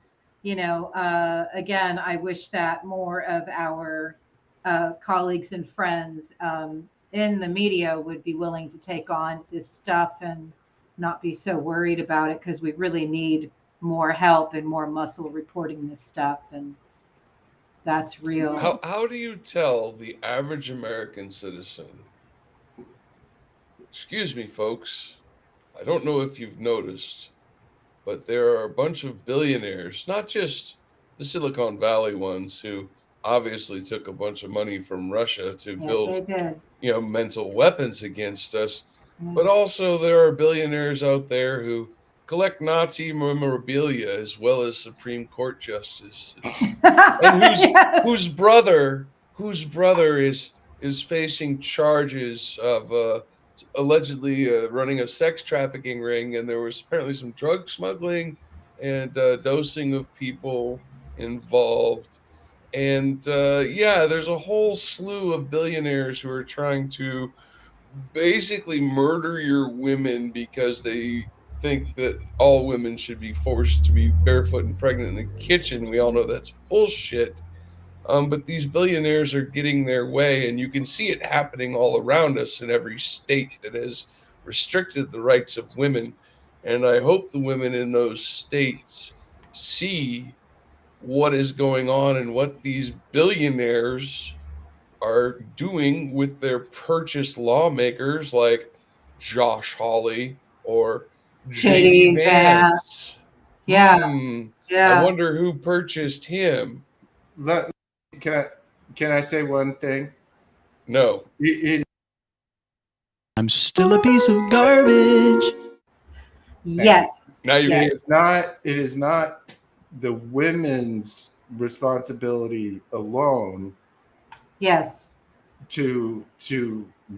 again, I wish that more of our colleagues and friends in the media would be willing to take on this stuff and not be so worried about it, because we really need more help and more muscle reporting this stuff. And That's real. How do you tell the average American citizen? Excuse me, folks. I don't know if you've noticed, but there are a bunch of billionaires, not just the Silicon Valley ones, who obviously took a bunch of money from Russia to build, they did. mental weapons against us. But also there are billionaires out there who collect Nazi memorabilia as well as Supreme Court justices, and whose brother is facing charges of allegedly running a sex trafficking ring, and there was apparently some drug smuggling and dosing of people involved. And there's a whole slew of billionaires who are trying to basically murder your women because they think that all women should be forced to be barefoot and pregnant in the kitchen. We all know that's bullshit. But these billionaires are getting their way, and you can see it happening all around us in every state that has restricted the rights of women. And I hope the women in those states see what is going on and what these billionaires are doing with their purchased lawmakers like Josh Hawley or J.D. J.D. Vance. Yeah. I wonder who purchased him. Can I say one thing? No. I'm still a piece of garbage. Yes. Now you can. It is not the women's responsibility alone. Yes. To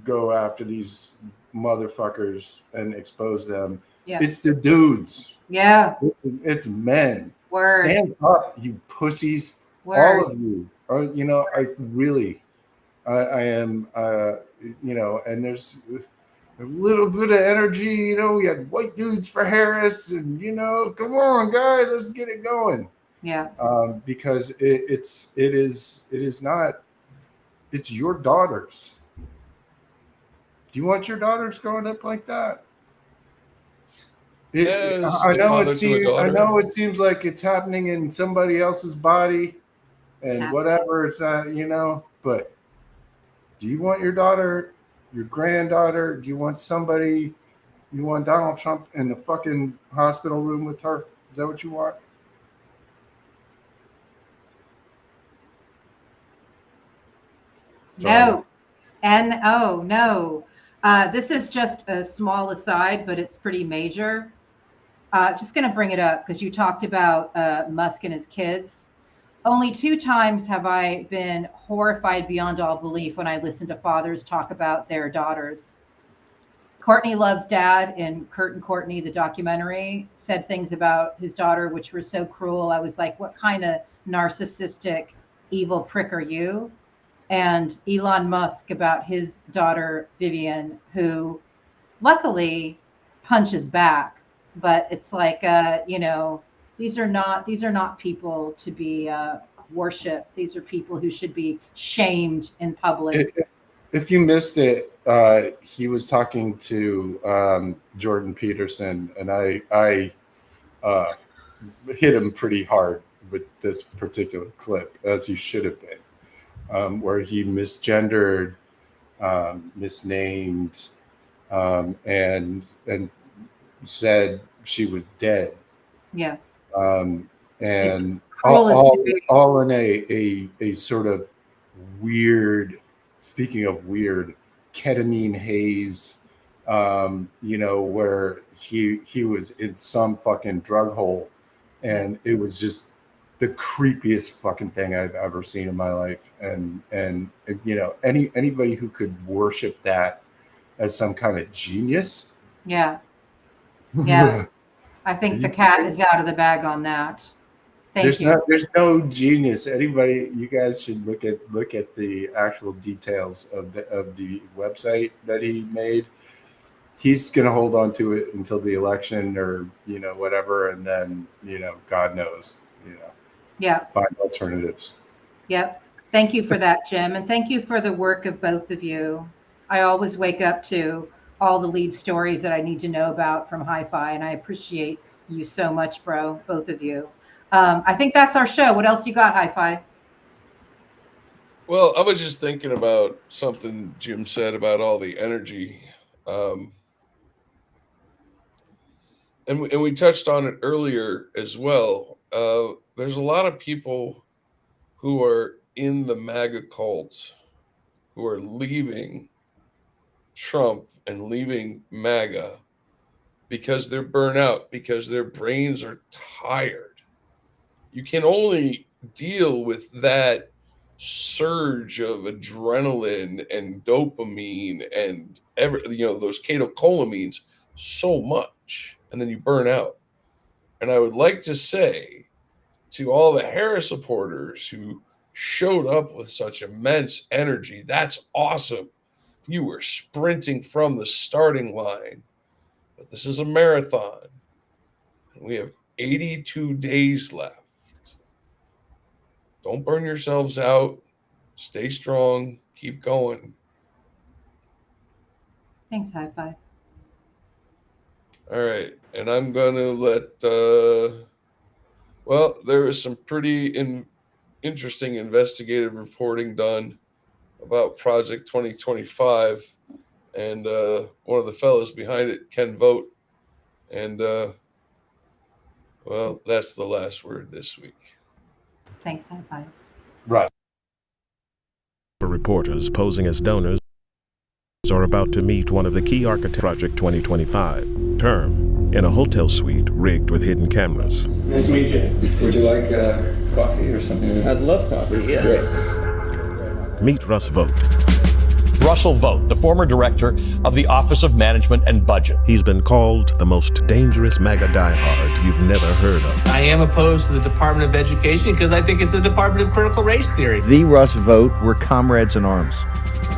go after these motherfuckers and expose them. Yeah. It's the dudes. Yeah. It's men. Word. Stand up, you pussies. Word. All of you. I am, and there's a little bit of energy, we had white dudes for Harris, and, come on, guys, let's get it going. Yeah. Because it is not, it's your daughters. Do you want your daughters growing up like that? I know it seems like it's happening in somebody else's body and whatever, it's not, but do you want your daughter, your granddaughter, do you want Donald Trump in the fucking hospital room with her? Is that what you want? No. No. This is just a small aside, but it's pretty major. Just going to bring it up because you talked about Musk and his kids. Only 2 times have I been horrified beyond all belief when I listen to fathers talk about their daughters. Courtney Love's dad in Kurt and Courtney, the documentary, said things about his daughter which were so cruel. I was like, what kind of narcissistic, evil prick are you? And Elon Musk about his daughter, Vivian, who luckily punches back. But it's like, these are not people to be worshipped. These are people who should be shamed in public. If you missed it, he was talking to Jordan Peterson, and I hit him pretty hard with this particular clip, as he should have been, where he misgendered, misnamed, and said she was dead. Yeah. And all in a sort of weird, speaking of weird, ketamine haze, where he was in some fucking drug hole, and it was just the creepiest fucking thing I've ever seen in my life. And anybody who could worship that as some kind of genius. Yeah. I think the cat is out of the bag on that. There's no genius. Anybody, you guys should look at the actual details of the website that he made. He's gonna hold on to it until the election, or whatever, and then God knows, Yeah. find alternatives. Yep. Thank you for that, Jim, and thank you for the work of both of you. I always wake up to all the lead stories that I need to know about from Hi-Fi, and I appreciate you so much, bro, both of you. I think that's our show. What else you got, Hi-Fi? Well, I was just thinking about something Jim said about all the energy. And we touched on it earlier as well. There's a lot of people who are in the MAGA cult who are leaving Trump and leaving MAGA because they're burnt out, because their brains are tired. You can only deal with that surge of adrenaline and dopamine and those catecholamines so much, and then you burn out. And I would like to say to all the Harris supporters who showed up with such immense energy, that's awesome. You were sprinting from the starting line, but this is a marathon. And we have 82 days left. Don't burn yourselves out. Stay strong. Keep going. Thanks, High Five. All right. And I'm going to let, there was some pretty interesting investigative reporting done about Project 2025. And one of the fellows behind it, Ken Vogt. And, that's the last word this week. Thanks, High Five. Right. Reporters posing as donors are about to meet one of the key architects of Project 2025 term in a hotel suite rigged with hidden cameras. Nice to meet you. Would you like coffee or something? I'd love coffee, yeah. Great. Meet Russ Vogt. Russell Vogt, the former director of the Office of Management and Budget. He's been called the most dangerous MAGA diehard you've never heard of. I am opposed to the Department of Education because I think it's the Department of Critical Race Theory. The Russ Vogt were comrades in arms.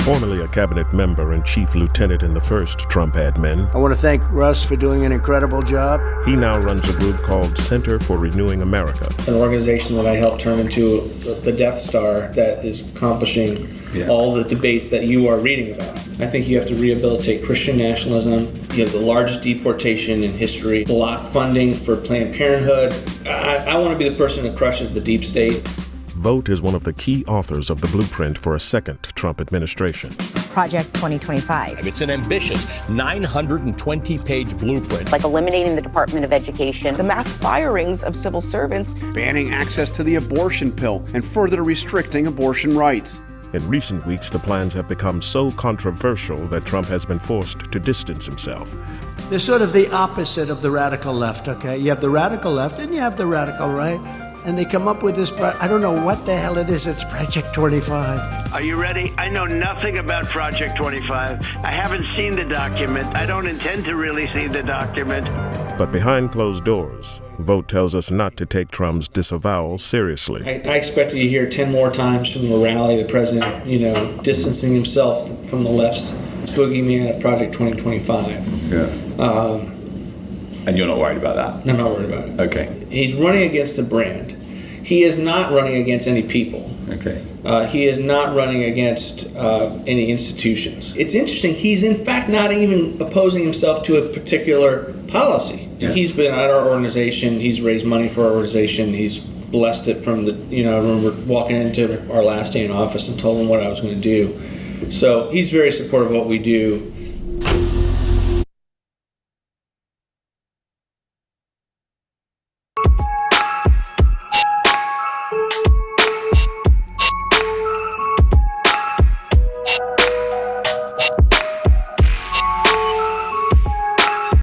Formerly a cabinet member and chief lieutenant in the first Trump admin. I want to thank Russ for doing an incredible job. He now runs a group called Center for Renewing America. An organization that I helped turn into the Death Star that is accomplishing all the debates that you are reading about. I think you have to rehabilitate Christian nationalism. You have the largest deportation in history, block funding for Planned Parenthood. I want to be the person that crushes the deep state. Vogt is one of the key authors of the blueprint for a second Trump administration. Project 2025. It's an ambitious 920-page blueprint. Like eliminating the Department of Education. The mass firings of civil servants. Banning access to the abortion pill and further restricting abortion rights. In recent weeks, the plans have become so controversial that Trump has been forced to distance himself. They're sort of the opposite of the radical left, okay? You have the radical left and you have the radical right. And they come up with this, I don't know what the hell it is, it's Project 25. Are you ready? I know nothing about Project 25. I haven't seen the document. I don't intend to really see the document. But behind closed doors, Vogt tells us not to take Trump's disavowal seriously. I expect you to hear 10 more times from the rally, the president, distancing himself from the left's boogeyman of Project 2025. Yeah. And you're not worried about that? I'm not worried about it. Okay. He's running against a brand. He is not running against any people. Okay. He is not running against any institutions. It's interesting, he's in fact not even opposing himself to a particular policy. Yeah. He's been at our organization, he's raised money for our organization, he's blessed it from I remember walking into our last day in office and told him what I was going to do. So he's very supportive of what we do.